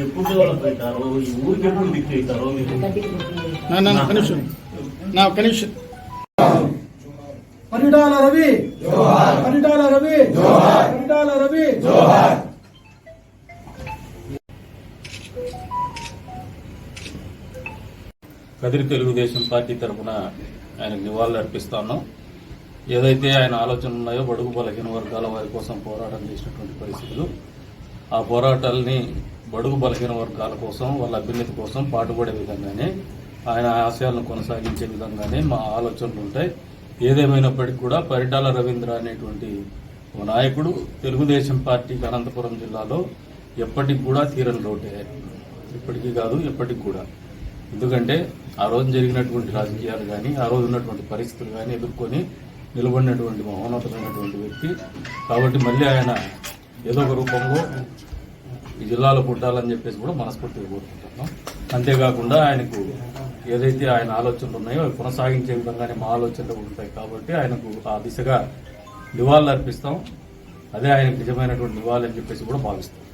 ఎప్పుడు డెవలప్ అవుతారో ఈ ఊరికి ఎప్పుడు దిక్కు అవుతారో మీరు పరిటాల రవి పరిటాల రవి పరిటాల రవి కదిరి తెలుగుదేశం పార్టీ తరఫున ఆయనకు నివాళులు అర్పిస్తాను. ఏదైతే ఆయన ఆలోచనలు ఉన్నాయో బడుగు బలహీన వర్గాల వారి కోసం పోరాటం చేసినటువంటి పరిస్థితులు, ఆ పోరాటాలని బడుగు బలహీన వర్గాల కోసం వాళ్ళ అభ్యున్నతి కోసం పాటుపడే విధంగానే ఆయన ఆశయాలను కొనసాగించే విధంగానే మా ఆలోచనలు ఉంటాయి. ఏదేమైనప్పటికీ కూడా పరిటాల రవీంద్ర అనేటువంటి ఓ నాయకుడు తెలుగుదేశం పార్టీకి అనంతపురం జిల్లాలో ఎప్పటికి కూడా తీరని లోటే, ఇప్పటికీ కాదు ఎప్పటికి కూడా. ఎందుకంటే ఆ రోజు జరిగినటువంటి రాజకీయాలు కానీ ఆ రోజు ఉన్నటువంటి పరిస్థితులు కానీ ఎదుర్కొని నిలబడినటువంటి మహోన్నతమైనటువంటి వ్యక్తి. కాబట్టి మళ్ళీ ఆయన ఏదో ఒక రూపంలో ఈ జిల్లాలో పుట్టాలని చెప్పేసి కూడా మనస్ఫూర్తిగా కోరుకుంటున్నాం. అంతేకాకుండా ఆయనకు ఏదైతే ఆయన ఆలోచనలు ఉన్నాయో అవి కొనసాగించే విధంగానే మా ఆలోచనలు ఉంటాయి. కాబట్టి ఆయనకు ఆ దిశగా నివాళులు అర్పిస్తాం. అదే ఆయనకు నిజమైనటువంటి నివాళులు అని చెప్పేసి కూడా భావిస్తాం.